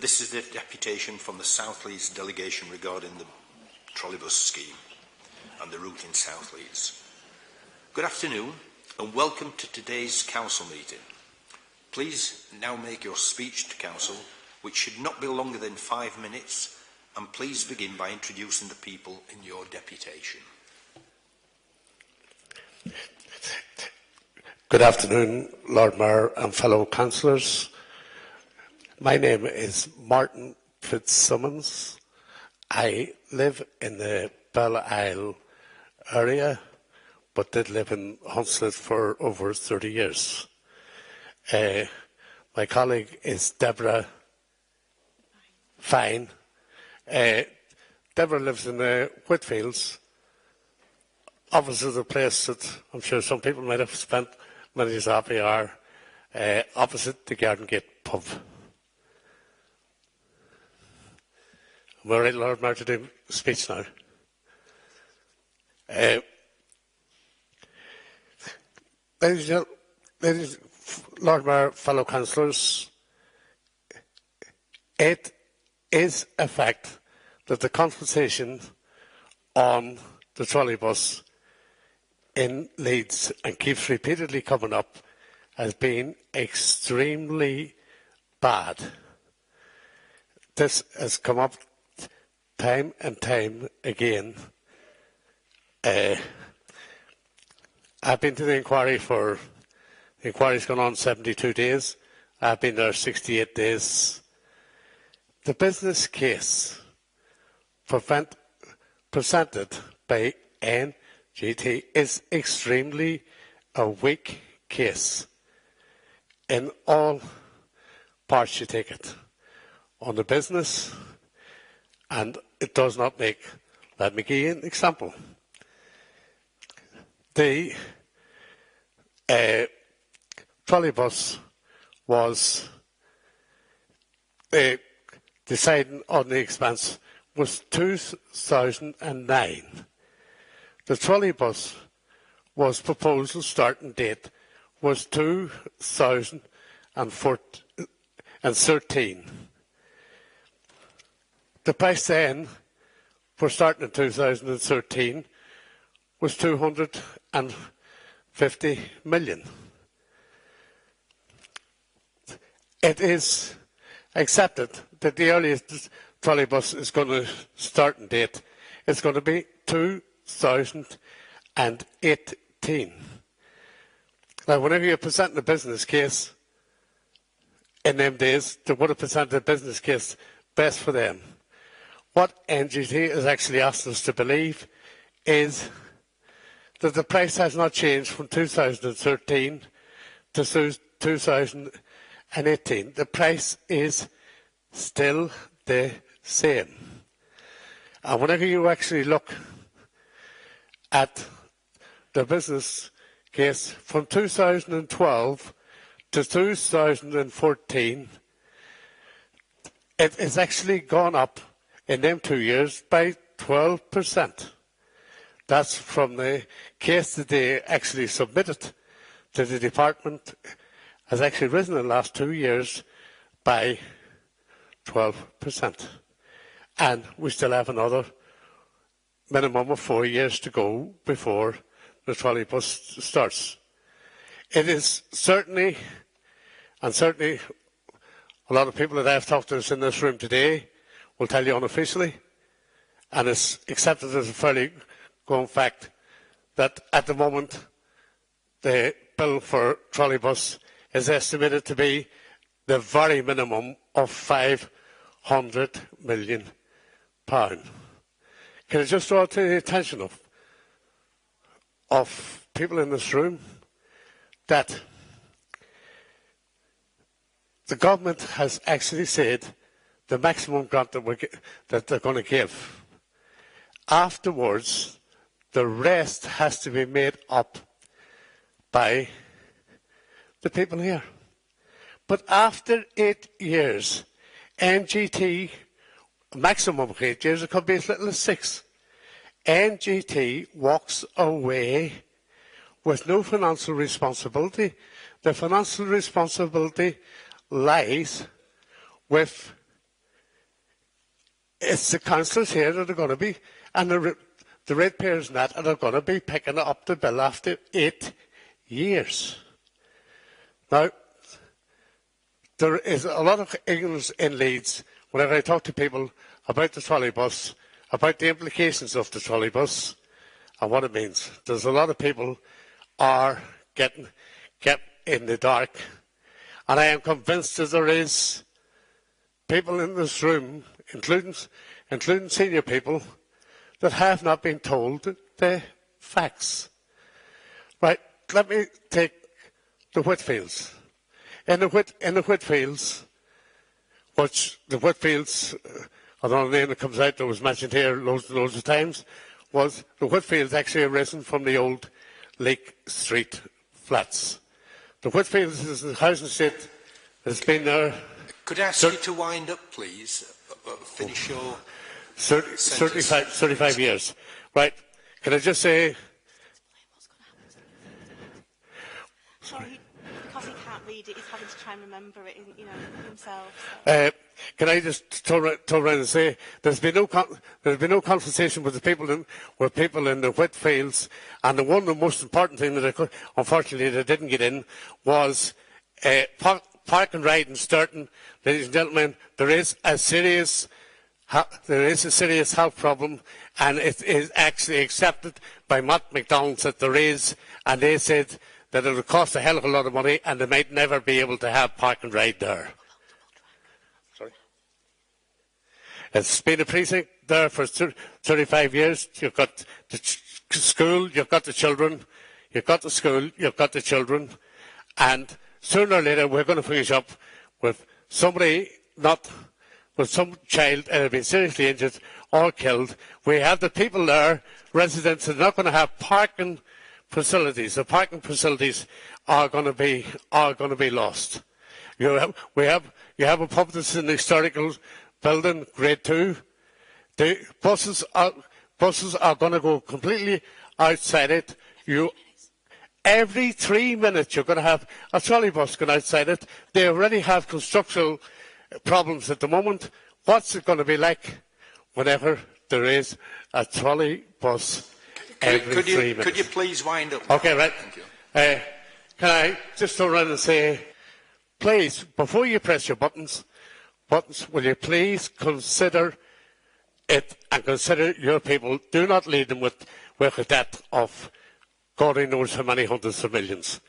This is the deputation from the South Leeds delegation regarding the Trolleybus Scheme and the route in South Leeds. Good afternoon and welcome to today's council meeting. Please now make your speech to council, which should not be longer than 5 minutes, and please begin by introducing the people in your deputation. Good afternoon, Lord Mayor and fellow councillors. My name is Martyn Fitzimmons. I live in the Belle Isle area, but did live in Hunslet for over 30 years. My colleague is Deborah Fine. Deborah lives in the Whitfields, opposite the place that I'm sure some people might have spent many years happy are, opposite the Garden Gate pub. Am I right, Lord Mayor, to do speech now? Ladies, Lord Mayor, fellow councillors, it is a fact that the consultation on the trolleybus in Leeds, and keeps repeatedly coming up, has been extremely bad. This has come up time and time again. I've been to the inquiry the inquiry's gone on 72 days. I've been there 68 days. The business case presented by NGT is extremely a weak case in all parts you take it. On the business, and it does not make. Let me give you an example. The trolleybus was deciding on the expense was 2009. The trolleybus was proposal starting date was 2013. The price then for starting in 2013 was 250 million. It is accepted that the earliest trolleybus is going to start in date. It's going to be 2018. Now, whenever you're presenting a business case in them days, they would have presented a business case best for them. What NGT is actually asking us to believe is that the price has not changed from 2013 to 2018. The price is still the same. And whenever you actually look at the business case from 2012 to 2014, it has actually gone up in them 2 years by 12%. That's from the case that they actually submitted to the department, has actually risen in the last 2 years by 12%. And we still have another minimum of 4 years to go before the trolleybus starts. It is certainly a lot of people that I've talked to us in this room today will tell you unofficially, and it's accepted as a fairly known fact, that at the moment the bill for trolleybus is estimated to be the very minimum of £500 million. Can I just draw to the attention of people in this room that the government has actually said the maximum grant that they're going to give. Afterwards, the rest has to be made up by the people here. But after 8 years, NGT, maximum of 8 years, it could be as little as 6, NGT walks away with no financial responsibility. The financial responsibility lies with it's the councillors here that are going to be, and the ratepayers and that are going to be picking up the bill after 8 years. Now, there is a lot of ignorance in Leeds whenever I talk to people about the trolleybus, about the implications of the trolleybus and what it means. There's a lot of people are getting kept in the dark, and I am convinced that there is people in this room, including senior people, that have not been told the facts. Right, let me take the Whitfields. In the Whitfields, which the Whitfields, another name that comes out that was mentioned here loads and loads of times, was the Whitfields actually arisen from the old Lake Street flats. The Whitfields is a housing estate that's been there. Could I ask you to wind up, please? Finish your 35 years. Right. Can I just say... Sorry, because he can't read it, he's having to try and remember it, himself. So. Can I just turn around and say there's been no conversation with the people in the Whitfields, and the most important thing that unfortunately they didn't get in was park and ride in Stourton. Ladies and gentlemen, there is a serious health problem, and it is actually accepted by Matt McDonald's that there is, and they said that it will cost a hell of a lot of money and they might never be able to have park and ride there. Sorry? It's been a precinct there for 35 years. You've got the school, you've got the children, you've got the school, you've got the children, and sooner or later we're going to finish up with somebody with some child that has been seriously injured or killed. We have the people there, residents, that are not going to have parking facilities. The parking facilities are going to be lost. You have a pub that's in the historical building, grade 2. The buses are going to go completely outside it. Every 3 minutes you're going to have a trolleybus going outside it. They already have constructional problems at the moment. What's it going to be like whenever there is a trolleybus every 3 minutes? Could you please wind up? Okay, right. Thank you. Can I just turn around and say, please, before you press your buttons, will you please consider it and consider your people? Do not lead them with a debt of God only knows how many hundreds of millions.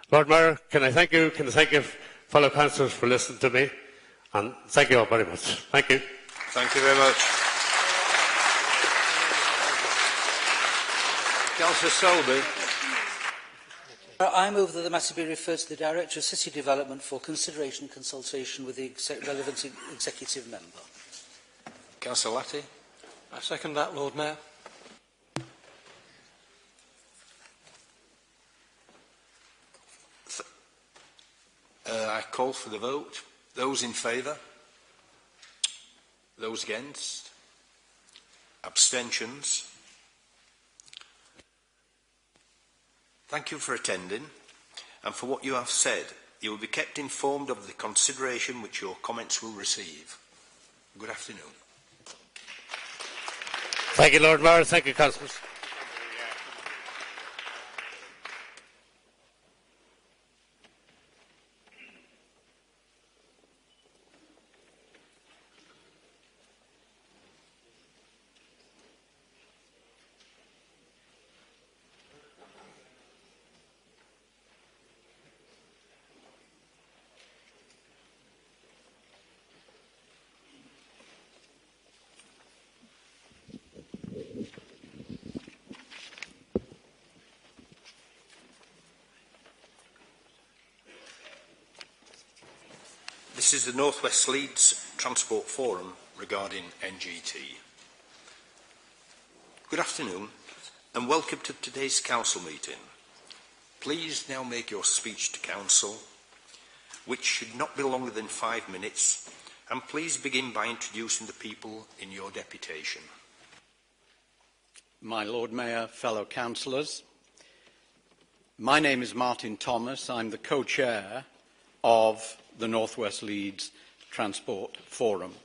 Lord Mayor, can I thank you? Can I thank you, fellow councillors, for listening to me? And thank you all very much. Thank you. Thank you very much. Councillor Selby. I move that the matter be referred to the Director of City Development for consideration and consultation with the relevant executive member. Councillor Latty. I second that, Lord Mayor. I call for the vote. Those in favour? Those against? Abstentions? Thank you for attending and for what you have said. You will be kept informed of the consideration which your comments will receive. Good afternoon. Thank you, Lord Mayor. Thank you, councillors. This is the North West Leeds Transport Forum regarding NGT. Good afternoon and welcome to today's council meeting. Please now make your speech to council, which should not be longer than 5 minutes, and please begin by introducing the people in your deputation. My Lord Mayor, fellow councillors, my name is Martyn Thomas. I'm the co-chair of the North West Leeds Transport Forum.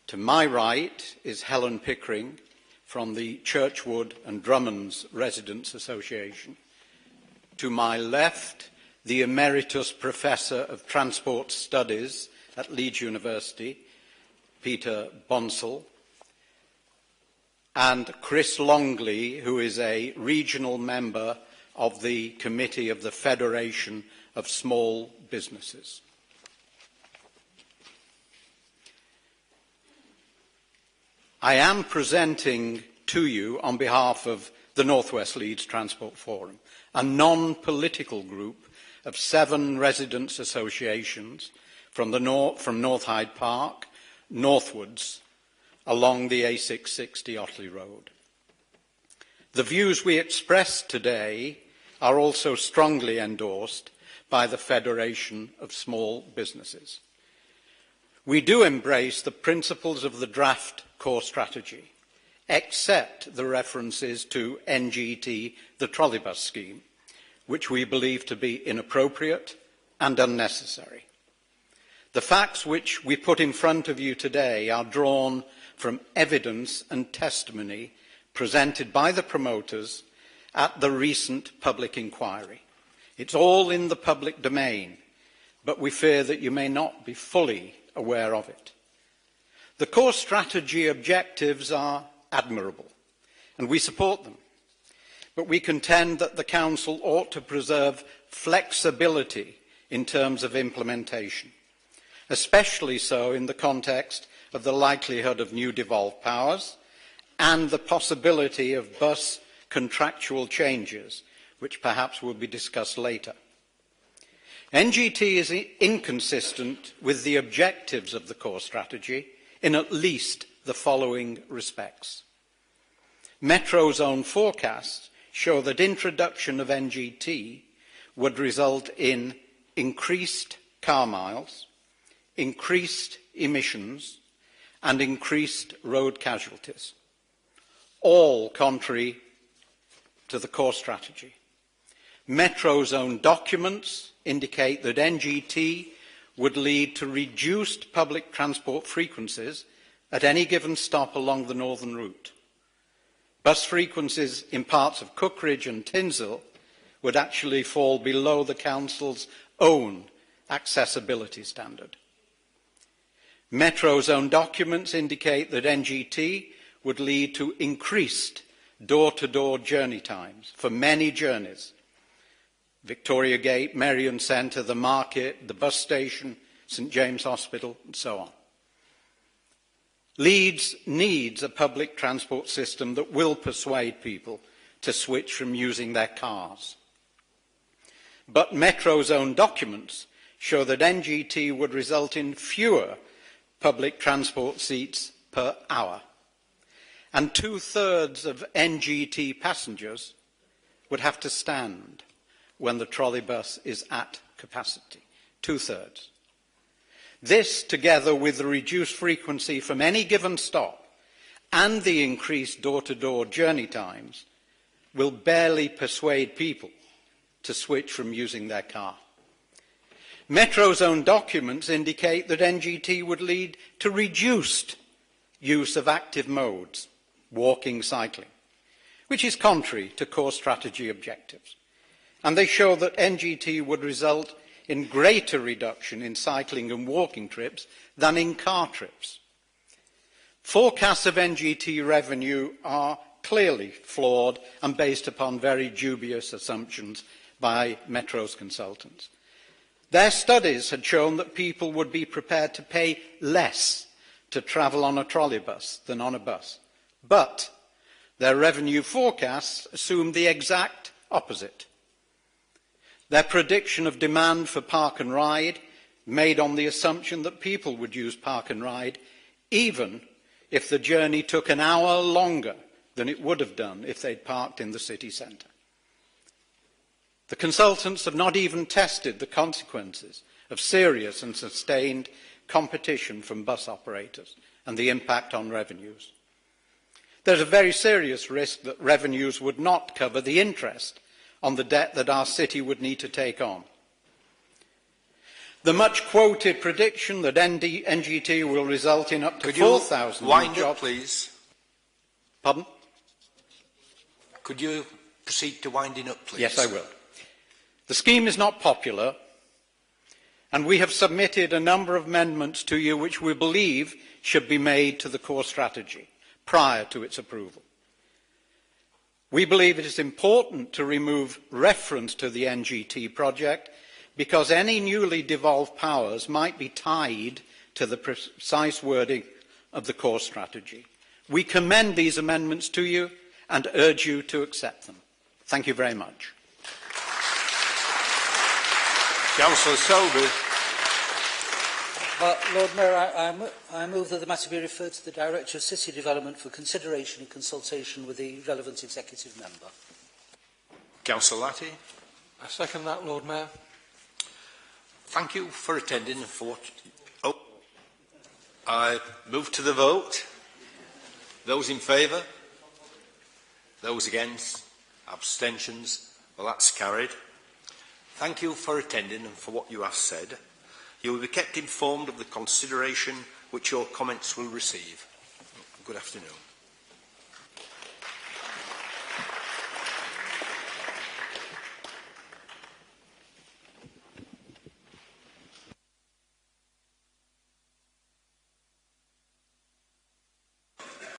To my right is Helen Pickering from the Churchwood and Drummonds Residents Association. To my left, the Emeritus Professor of Transport Studies at Leeds University, Peter Bonsall, and Chris Longley, who is a regional member of the Committee of the Federation of Small Businesses. I am presenting to you on behalf of the North West Leeds Transport Forum, a non-political group of 7 residents' associations from North Hyde Park northwards along the A660 Otley Road. The views we express today are also strongly endorsed by the Federation of Small Businesses. We do embrace the principles of the draft core strategy, except the references to NGT, the Trolleybus Scheme, which we believe to be inappropriate and unnecessary. The facts which we put in front of you today are drawn from evidence and testimony presented by the promoters at the recent public inquiry. It's all in the public domain, but we fear that you may not be fully aware of it. The core strategy objectives are admirable, and we support them, but we contend that the Council ought to preserve flexibility in terms of implementation, especially so in the context of the likelihood of new devolved powers and the possibility of bus contractual changes, which perhaps will be discussed later. NGT is inconsistent with the objectives of the core strategy in at least the following respects. Metro zone forecasts show that introduction of NGT would result in increased car miles, increased emissions, and increased road casualties, all contrary to the core strategy. Metro zone documents indicate that NGT would lead to reduced public transport frequencies at any given stop along the northern route. Bus frequencies in parts of Cookridge and Tinshill would actually fall below the Council's own accessibility standard. Metro zone documents indicate that NGT would lead to increased door-to-door journey times for many journeys. Victoria Gate, Merrion Centre, the market, the bus station, St James Hospital, and so on. Leeds needs a public transport system that will persuade people to switch from using their cars. But Metro zone documents show that NGT would result in fewer public transport seats per hour, and 2/3 of NGT passengers would have to stand when the trolleybus is at capacity. 2/3. This, together with the reduced frequency from any given stop and the increased door-to-door journey times, will barely persuade people to switch from using their car. Metro zone documents indicate that NGT would lead to reduced use of active modes, walking, cycling, which is contrary to core strategy objectives. And they show that NGT would result in greater reduction in cycling and walking trips than in car trips. Forecasts of NGT revenue are clearly flawed and based upon very dubious assumptions by Metro's consultants. Their studies had shown that people would be prepared to pay less to travel on a trolleybus than on a bus. But their revenue forecasts assumed the exact opposite. Their prediction of demand for park and ride made on the assumption that people would use park and ride even if the journey took an hour longer than it would have done if they'd parked in the city centre. The consultants have not even tested the consequences of serious and sustained competition from bus operators and the impact on revenues. There's a very serious risk that revenues would not cover the interest on the debt that our city would need to take on. The much-quoted prediction that NGT will result in up to 4,000 new wind jobs... up, please? Pardon? Could you proceed to winding up, please? Yes, I will. The scheme is not popular, and we have submitted a number of amendments to you which we believe should be made to the core strategy prior to its approval. We believe it is important to remove reference to the NGT project because any newly devolved powers might be tied to the precise wording of the core strategy. We commend these amendments to you and urge you to accept them. Thank you very much. Councillor Selby. Lord Mayor, I move that the matter be referred to the Director of City Development for consideration in consultation with the relevant executive member. Councillor Latty. I second that, Lord Mayor. Thank you for attending and for what... Oh, I move to the vote. Those in favour? Those against? Abstentions? Well, that's carried. Thank you for attending and for what you have said. You will be kept informed of the consideration which your comments will receive. Good afternoon.